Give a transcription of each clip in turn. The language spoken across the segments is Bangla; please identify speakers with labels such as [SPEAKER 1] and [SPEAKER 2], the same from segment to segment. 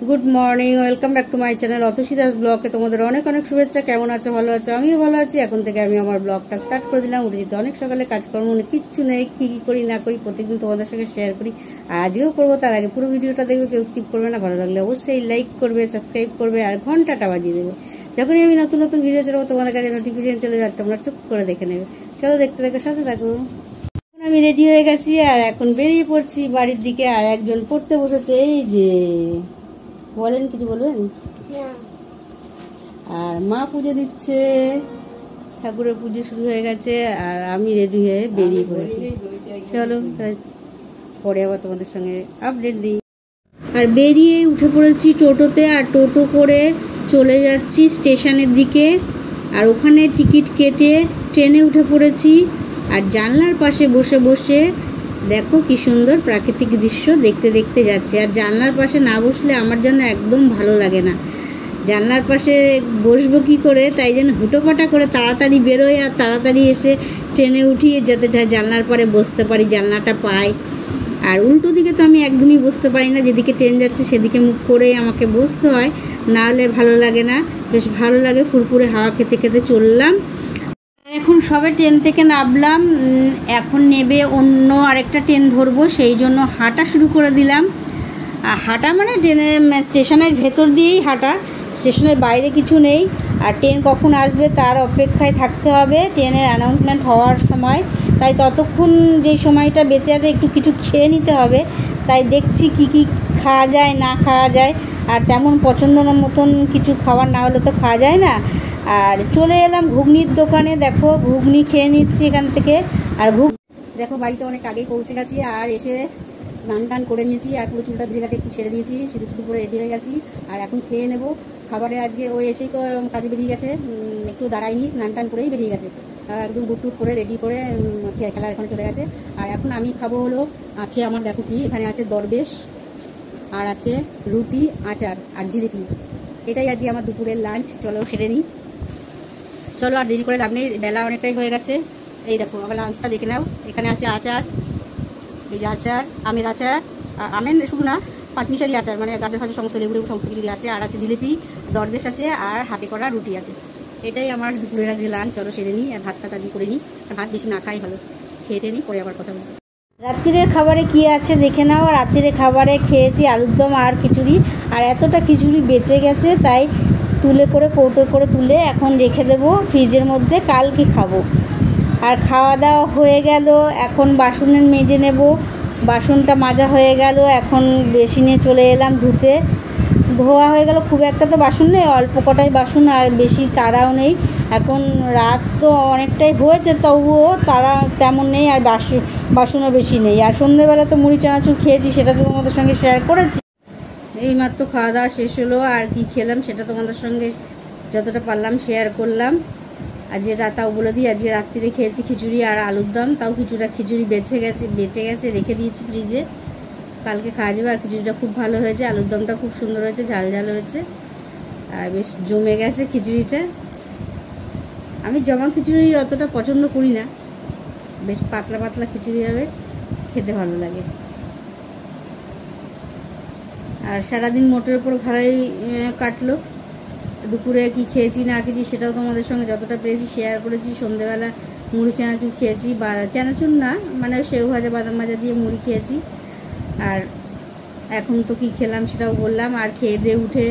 [SPEAKER 1] Good morning, welcome back to my channel Atasi Das ব্লগে তোমাদের অনেক অনেক শুভেচ্ছা। কেমন আছো? ভালো আছো? আমিও ভালো আছি। এখন থেকে আমি আমার ব্লগটা স্টার্ট করে দিলাম। উঠে যেতে অনেক সকালে, কাজকর্ম কিচ্ছু নেই, কি কি করি না করি প্রত্যেকদিন তোমাদের সঙ্গে শেয়ার করি। আর আজকেও করবো। তার আগে পুরো ভিডিওটা দেখবে, কেউ স্কিপ করবে না। ভালো লাগলে অবশ্যই লাইক করবে, সাবস্ক্রাইব করবে আর ঘন্টাটা বাজিয়ে দেবে। যখনই আমি নতুন নতুন ভিডিও চালাবো তোমাদের কাছে নোটিফিকেশন চলে যাবে, তোমরা টুক করে দেখে নেবে। চলো দেখতে দেখে সাথে থাকো। আমি রেডি হয়ে গেছি আর এখন বেরিয়ে পড়ছি বাড়ির দিকে। আর একজন পড়তে বসেছে, এই যে বলেন, কিছু বলবেন? আর মা পুজো দিচ্ছে, ঠাকুরের পুজো শুরু হয়ে গেছে আর আমি রেডি হয়ে বেরিয়ে পড়েছি। চলো পরে আবার তোমাদের সঙ্গে আপডেট দিই। আর বেরিয়ে উঠে পড়েছি টোটোতে, আর টোটো করে চলে যাচ্ছি স্টেশনের দিকে। আর ওখানে টিকিট কেটে ট্রেনে উঠে পড়েছি। আর জানলার পাশে বসে বসে দেখো কি সুন্দর প্রাকৃতিক দৃশ্য দেখতে দেখতে যাচ্ছে। আর জানলার পাশে না বসলে আমার জন্য একদম ভালো লাগে না। জানলার পাশে বসবো কি করে, তাই জন্য হুটোপাটা করে তাড়াতাড়ি বেরোই আর তাড়াতাড়ি এসে ট্রেনে উঠি, যাতে জানলার পরে বসতে পারি, জানলাটা পাই। আর উল্টো দিকে তো আমি একদমই বসতে পারি না, যেদিকে ট্রেন যাচ্ছে সেদিকে মুখ করে আমাকে বসতে হয়, না হলে ভালো লাগে না। বেশ ভালো লাগে, ফুরফুরে হাওয়া খেতে খেতে চললাম। এখন সবে ট্রেন থেকে নামলাম, এখন নেবে অন্য আরেকটা ট্রেন ধরবো, সেই জন্য হাঁটা শুরু করে দিলাম। আর হাঁটা মানে ট্রেনের স্টেশনের ভেতর দিয়েই হাঁটা, স্টেশনের বাইরে কিছু নেই। আর ট্রেন কখন আসবে তার অপেক্ষায় থাকতে হবে, ট্রেনের অ্যানাউন্সমেন্ট হওয়ার সময়। তাই ততক্ষণ যেই সময়টা বেঁচে আছে একটু কিছু খেয়ে নিতে হবে। তাই দেখছি কি কি খাওয়া যায় না খাওয়া যায়। আর তেমন পছন্দ মতন কিছু খাবার না হলে তো খাওয়া যায় না। আর চলে এলাম ঘুগনির দোকানে, দেখো ঘুগনি খেয়ে নিচ্ছি এখান থেকে। আর দেখো বাড়িতে অনেক আগেই পৌঁছে গেছি। আর এসে স্নান টান করে নিয়েছি, আর পুরো চুলটা ভিজে গেছে, একটু ছেড়ে দিয়েছি, সিঁদুর টুকু করে রেডি হয়ে গেছি। আর এখন খেয়ে নেবো খাবারে। আজকে ওই এসেই তো কাজে বেরিয়ে গেছে, একটু দাঁড়ায়নি, স্নান টান করেই বেরিয়ে গেছে, একদম বুট টুট করে রেডি করে খেলার এখন চলে গেছে। আর এখন আমি খাবো হলো, আছে আমার দেখো কি, এখানে আছে দরবেশ, আর আছে রুটি, আচার আর জিলিপি। এটাই আজকে আমার দুপুরের লাঞ্চ। চলো সেরে নিই। চলো আর দেরি করে লাভ নেই, বেলা অনেকটাই হয়ে গেছে। এই দেখো আবার লাঞ্চটা দেখে নাও। এখানে আছে আচার, এই যে আচার, আমের আচার, আমের শুধু না, পাঁচমিশালি আচার, মানে গাছের ফাঁচের সমস্ত লেবু লেবু সমস্ত কিছু আছে। আর আছে জিলিপি, দরবেশ আছে, আর হাতে করা রুটি আছে। এটাই আমার দুপুরের আজকে লাঞ্চ। চলো সেরে নিই, আর ভাতটা কাজি করে নিই। আর ভাত বেশি না খাই ভালো, খেয়ে নিই, পরে আবার কথা বলছি। রাত্রিরের খাবারে কি আছে দেখে নাও। রাত্রিরের খাবারে খেয়েছি আলুর দম আর খিচুড়ি। আর এতটা খিচুড়ি বেঁচে গেছে, তাই তুলে করে কৌটো করে তুলে এখন রেখে দেবো ফ্রিজের মধ্যে, কালকে খাবো। আর খাওয়া দাওয়া হয়ে গেল, এখন বাসনের মেজে নেব। বাসনটা মাজা হয়ে গেল, এখন বেসিনে চলে এলাম ধুতে। ধোয়া হয়ে গেল, খুব একটা তো বাসন নেই, অল্প কটাই বাসন, আর বেশি তাড়াও নেই। এখন রাত তো অনেকটাই হয়েছে, তবুও তারা তেমন নেই, আর বাসনও বেশি নেই। আর সন্ধ্যেবেলা তো মুড়ি চানাচুর খেয়েছি, সেটা তো তোমাদের সঙ্গে শেয়ার করেছি। এইমাত্র খাওয়া দাওয়া শেষ হলো, আর কি খেলাম সেটা তোমাদের সঙ্গে যতটা পারলাম শেয়ার করলাম। আজকে তাও বলে দিই, আজকে রাত্রিরে খেয়েছি খিচুড়ি আর আলুর দম। তাও কিছুটা খিচুড়ি বেঁচে গেছে, রেখে দিয়েছি ফ্রিজে, কালকে খাওয়া যাবে। আর খিচুড়িটা খুব ভালো হয়েছে, আলুর দমটা খুব সুন্দর হয়েছে, ঝাল ঝাল হয়েছে, আর বেশ জমে গেছে খিচুড়িটা। আমি জমা খিচুড়ি অতটা পছন্দ করি না, বেশ পাতলা পাতলা খিচুড়ি হবে, খেতে ভালো লাগে। আর সারাদিন মোটের উপর ভালোই কাটলো। দুপুরে কি খেয়েছি না খেয়েছি সেটাও তোমাদের সঙ্গে যতটা পেরেছি শেয়ার করেছি। সন্ধ্যেবেলা মুড়ি চানাচুর খেয়েছি, বা চানাচুর না, মানে সেও ভাজা বাদাম ভাজা দিয়ে মুড়ি খেয়েছি। আর এখন তো কি খেলাম সেটাও বললাম। আর খেয়ে দিয়ে উঠে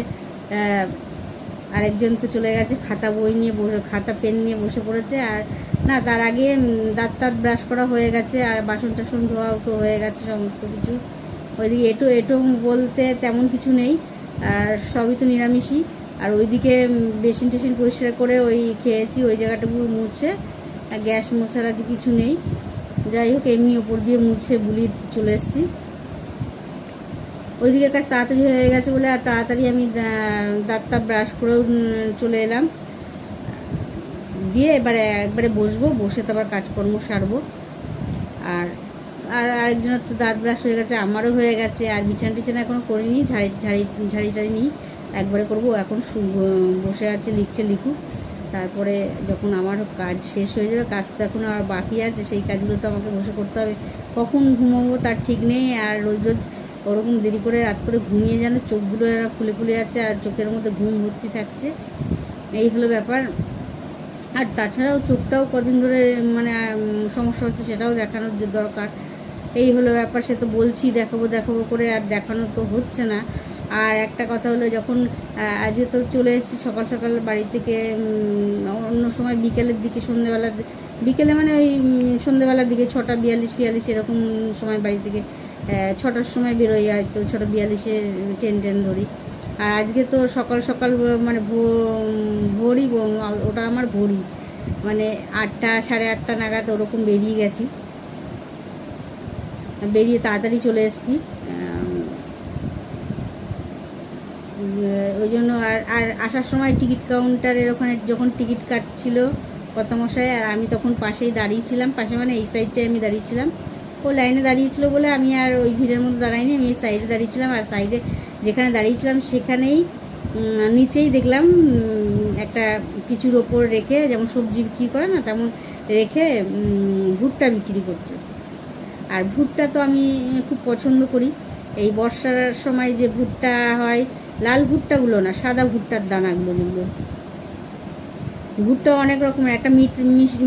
[SPEAKER 1] আরেকজন তো চলে গেছে খাতা বই নিয়ে বসে, খাতা পেন নিয়ে বসে পড়েছে। আর না, তার আগে দাঁত ব্রাশ করা হয়ে গেছে, আর বাসন টাসন ধোয়াও তো হয়ে গেছে সমস্ত কিছু। ওইদিকে এটো বলতে তেমন কিছু নেই, আর সবই তো নিরামিষই। আর ওইদিকে বেসিন টেসিন পরিষ্কার করে ওই খেয়েছি, ওই জায়গাটুকু মুছে, গ্যাস মোছার আগে কিছু নেই। যাই হোক, এমনি ওপর দিয়ে মুছে বুলি চলে এসেছি। ওই দিকের কাজ তাড়াতাড়ি হয়ে গেছে বলে আর তাড়াতাড়ি আমি দাঁতটা ব্রাশ করেও চলে এলাম। দিয়ে একবারে বসবো, বসে তো আবার কাজকর্ম সারবো। আর আরেকজনের তো দাঁত ব্রাশ হয়ে গেছে, আমারও হয়ে গেছে। আর বিছানা টিছানা এখনো করিনি, ঝাড়ি টাড়ি নিই, একবারে করবো। এখন বসে আছে, লিখুক, তারপরে যখন আমার কাজ শেষ হয়ে যাবে। কাজ তো এখনো আর বাকি আছে, সেই কাজগুলো তো আমাকে বসে করতে হবে। কখন ঘুমাবো তার ঠিক নেই। আর রোজ রোজ ওরকম দেরি করে রাত করে ঘুমিয়ে যেন চোখগুলো এরা ফুলে ফুলে যাচ্ছে আর চোখের মধ্যে ঘুম ভর্তি থাকছে, এই হলো ব্যাপার। আর তাছাড়াও চোখটাও কদিন ধরে মানে সমস্যা হচ্ছে, সেটাও দেখানোর দরকার। এই হলো ব্যাপার। সে তো বলছি দেখাবো দেখাবো করে, আর দেখানো তো হচ্ছে না। আর একটা কথা হলো, যখন আজকে তো চলে এসেছি সকাল সকাল বাড়ি থেকে, অন্য সময় বিকেলের দিকে, সন্ধ্যেবেলা, বিকেলে মানে ওই সন্ধ্যেবেলার দিকে 6:42-42 এরকম সময় বাড়ি থেকে 6টার সময় বেরোই, হয়তো 6:42-এ ট্রেন ধরি। আর আজকে তো সকাল সকাল মানে ভোরই, ওটা আমার ভোরই, মানে 8টা 8:30 নাগাদ ওরকম বেরিয়ে গেছি, বেরিয়ে তাড়াতাড়ি চলে এসেছি। ওই জন্য আর আসার সময় টিকিট কাউন্টারের ওখানে যখন টিকিট কাটছিল কর্তামশাই, আর আমি তখন পাশেই দাঁড়িয়েছিলাম, পাশে মানে এই সাইডটায় আমি দাঁড়িয়েছিলাম। ও লাইনে দাঁড়িয়েছিল বলে আমি আর ওই ভিড়ের মধ্যে দাঁড়াইনি, আমি এই সাইডে দাঁড়িয়েছিলাম। আর সাইডে যেখানে দাঁড়িয়েছিলাম সেখানেই নিচেই দেখলাম একটা কিছুর ওপর রেখে, যেমন সবজি বিক্রি করে না তেমন রেখে ভুট্টা বিক্রি করছে। আর ভুট্টা তো আমি খুব পছন্দ করি। এই বর্ষার সময় যে ভুট্টা হয়, লাল ভুট্টাগুলো না, সাদা ভুট্টার দানাগুলো, যেগুলো ভুট্টা অনেক রকমের, একটা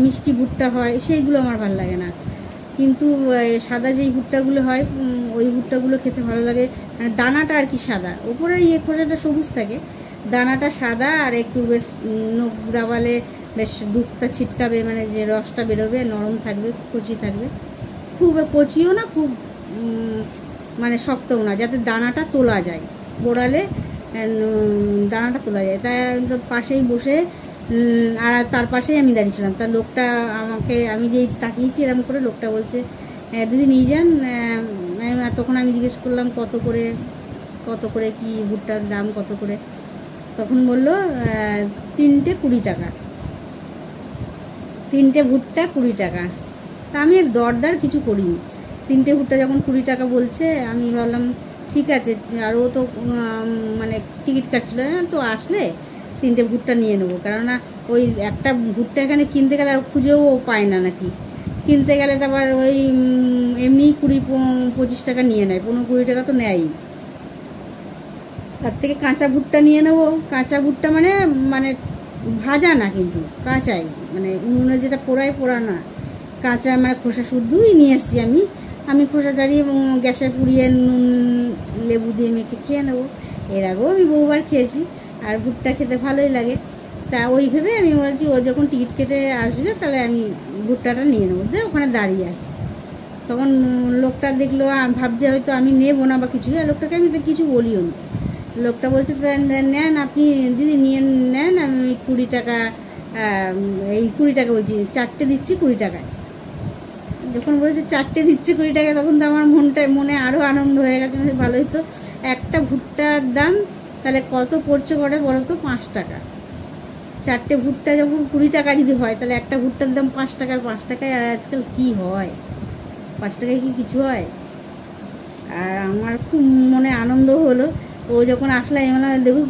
[SPEAKER 1] মিষ্টি ভুট্টা হয়, সেইগুলো আমার ভালো লাগে না। কিন্তু সাদা যেই ভুট্টাগুলো হয়, ওই ভুট্টাগুলো খেতে ভালো লাগে। মানে দানাটা আর কি সাদা, ওপরে খোসাটা সবুজ থাকে, দানাটা সাদা, আর একটু বেশ নখ দাবালে বেশ দুধটা ছিটকাবে, মানে যে রসটা বেরোবে, নরম থাকবে, কচি থাকবে, খুব কচিও না, খুব মানে শক্তও না, যাতে দানাটা তোলা যায়, বোড়ালে দানাটা তোলা যায়। তাই পাশেই বসে, আর তার পাশেই আমি দাঁড়িয়েছিলাম। তার লোকটা আমাকে, আমি যেই তাকিয়েছি এরকম করে, লোকটা বলছে দিদি নিয়ে যান। তখন আমি জিজ্ঞেস করলাম কত করে কি ভুট্টার দাম কত করে, তখন বললো 3টে 20 টাকা, 3টে ভুট্টা 20 টাকা। তা আমি এর দরদার কিছু করিনি, 3টে ভুট্টা যখন 20 টাকা বলছে, আমি ভাবলাম ঠিক আছে। আর ও তো মানে টিকিট কাটছিল, তো আসলে 3টে ভুট্টা নিয়ে নেবো, কেননা ওই একটা ভুট্টা এখানে কিনতে গেলে আর খুঁজেও পায় না নাকি, কিনতে গেলে তো আবার ওই এমনি 20-25 টাকা নিয়ে নেয়, 15-20 টাকা তো নেয়ই। তার থেকে কাঁচা ভুট্টা নিয়ে নেবো। কাঁচা ভুট্টা মানে মানে ভাজা না, কিন্তু কাঁচাই, মানে উনুনে যেটা পোড়া না, কাঁচা, মানে খোসা শুদ্ধই নিয়ে এসছি আমি খোসা ছাড়িয়ে গ্যাসে পুড়িয়ে নুন লেবু দিয়ে মেখে খেয়ে নেবো। এর আগেও আমি বহুবার খেয়েছি, আর ভুট্টা খেতে ভালোই লাগে। তা ওই ভেবে আমি বলছি, ও যখন টিকিট কেটে আসবে তাহলে আমি ভুট্টাটা নিয়ে নেবো। ওখানে দাঁড়িয়ে আছে, তখন লোকটা দেখলো, ভাবছে হয়তো আমি নেবো না বা কিছু, আর লোকটাকে আমি তো কিছু বলিও না। লোকটা বলছে নেন আপনি দিদি, নিয়ে নেন, আমি 20 টাকা, এই 20 টাকা বলছি, 4টে দিচ্ছি 20 টাকায়। যখন বলেছে 4টে দিচ্ছে 20 টাকা, তখন তো আমার মনে আরও আনন্দ হয়ে গেছে। ভালোই তো, একটা ভুট্টার দাম তাহলে কত পড়ছে করে বলো তো, 5 টাকা। 4টে ভুট্টা যখন 20 টাকা যদি হয়, তাহলে একটা ভুট্টার দাম 5 টাকা। 5 টাকায় আর আজকাল কি হয়, 5 টাকায় কি কিছু হয়? আর আমার খুব মনে আনন্দ হলো। ও যখন আসলে আমি মানে দেখুক,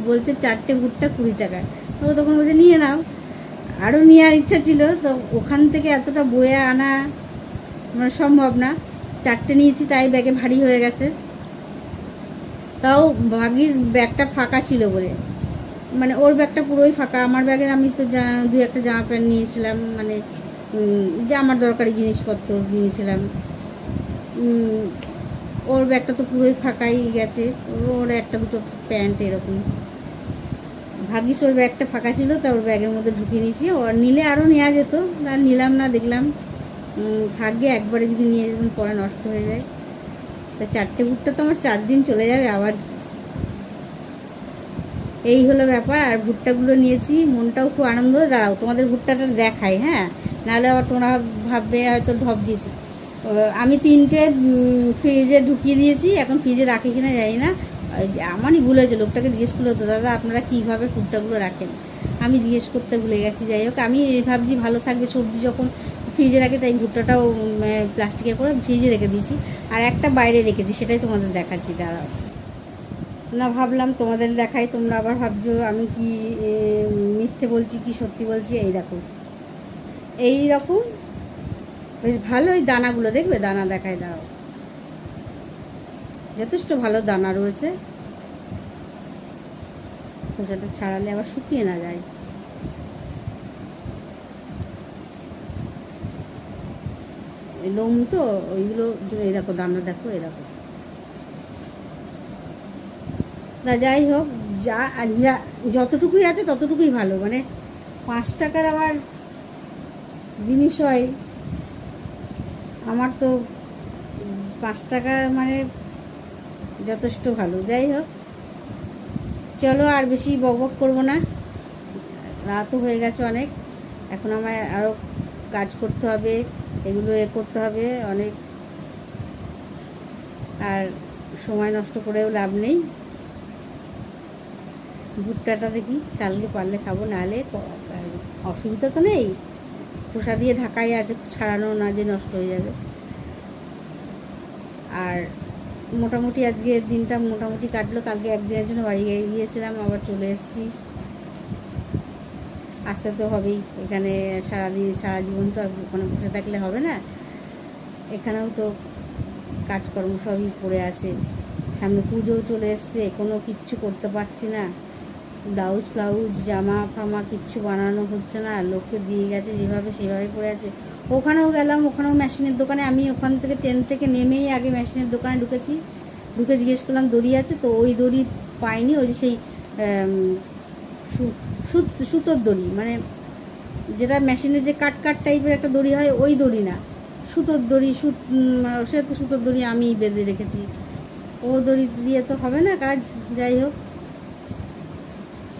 [SPEAKER 1] বলছে 4টে ভুট্টা 20 টাকা। ও তখন বলছে নিয়ে নাও। আরও নেওয়ার ইচ্ছা ছিল, তো ওখান থেকে এতটা বয়ে আনা মানে সম্ভব না। 4টে নিয়েছি, তাই ব্যাগে ভারী হয়ে গেছে। তাও ভাগ্যিস ব্যাগটা ফাঁকা ছিল বলে, মানে ওর ব্যাগটা পুরোই ফাঁকা। আমার ব্যাগে আমি তো 2-1টা জামা প্যান্ট নিয়েছিলাম, মানে যে আমার দরকারি জিনিসপত্র নিয়েছিলাম। ওর ব্যাগটা তো পুরোই ফাঁকাই গেছে, ওর 1-2টো প্যান্ট এরকম। ভাগ্যিস ওর ব্যাগটা ফাঁকা ছিল, তা ওর ব্যাগের মধ্যে ঢুকিয়ে নিয়েছি। ওর নিলে আরও নেওয়া যেত, আর নিলাম না, দেখলাম থাকবে, একবারে যদি নিয়ে যেতাম পরে নষ্ট হয়ে যায়। তা 4টে ভুট্টা তো আমার 4 দিন চলে যাবে আবার। এই হলো ব্যাপার। আর ভুট্টাগুলো নিয়েছি, মনটাও খুব আনন্দ। দাঁড়াও তোমাদের ভুট্টাটা দেখাই, হ্যাঁ, নাহলে আবার তোমরা ভাববে হয়তো ঢপ দিয়েছি। আমি 3টে ফ্রিজে ঢুকিয়ে দিয়েছি, এখন ফ্রিজে রাখে কিনা জানি না, আমারই ভুল হয়েছে। লোকটাকে জিজ্ঞেস করলো, তো দাদা আপনারা কীভাবে ভুট্টাগুলো রাখেন, আমি জিজ্ঞেস করতে ভুলে গেছি। যাই হোক, আমি ভাবছি ভালো থাকবে সবজি যখন ফ্রিজে রাখে, তাই ভুট্টাটাও প্লাস্টিকে করে ফ্রিজে রেখে দিয়েছি, আর একটা বাইরে রেখেছি, সেটাই তোমাদের দেখাচ্ছি। দাঁড়াও না, ভাবলাম তোমাদের দেখাই, তোমরা আবার ভাবছো আমি কি মিথ্যে বলছি কি সত্যি বলছি। এই দেখো, এই রকম বেশ ভালোই দানাগুলো, দেখবে দানা দেখায়। দাও, যথেষ্ট ভালো দানা রয়েছে। খোসাটা ছাড়ালে আবার শুকিয়ে না যায়। লোম তো ওইগুলো, এই দেখো দানা, দেখো এই দেখো। না যাই হোক, যা যতটুকুই আছে ততটুকুই ভালো। মানে 5 টাকার আবার জিনিস হয়, আমার তো 5 টাকার মানে যথেষ্ট ভালো। যাই হোক, চলো আর বেশি বকবক করবো না, রাতও হয়ে গেছে অনেক। এখন আমায় আরও কাজ করতে হবে, এগুলো করতে হবে অনেক, আর সময় নষ্ট করেও লাভ নেই। ভুট্টাটা দেখি কালকে পারলে খাবো, নাহলে অসুবিধা তো নেই, খোসা দিয়ে ঢাকাই আছে, ছাড়ানো না যে নষ্ট হয়ে যাবে। আর মোটামুটি আজকে দিনটা মোটামুটি কাটলো। কালকে একদিনের জন্য বাড়ি গিয়েছিলাম, আবার চলে এসেছি। আসতে তো হবেই, এখানে সারাদিন সারা জীবন তো আর ওখানে বসে থাকলে হবে না। এখানেও তো কাজকর্ম সবই পড়ে আছে, সামনে পুজোও চলে এসছে, কোনো কিচ্ছু করতে পারছি না। ব্লাউজ ফ্লাউজ জামা ফামা কিচ্ছু বানানো হচ্ছে না, লোককে দিয়ে গেছে যেভাবে সেভাবে পড়ে আছে। ওখানেও গেলাম, ওখানেও মেশিনের দোকানে, আমি ওখান থেকে ট্রেন থেকে নেমেই আগে মেশিনের দোকানে ঢুকে জিজ্ঞেস করলাম দড়ি আছে, তো ওই দড়ি পাইনি। ওই যে সেই সুতোর দড়ি, মানে যেটা মেশিনের যে কাট টাইপের একটা দড়ি হয়, ওই দড়ি না, সুতোর দড়ি। সে তো সুতোর দড়ি আমি বেঁধে রেখেছি, ও দড়ি দিয়ে তো হবে না কাজ। যাই হোক,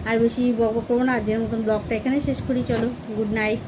[SPEAKER 1] আর বেশি বকবক করবো না, আজকের মতন ব্লগটা এখানে শেষ করি। চলো, গুড নাইট।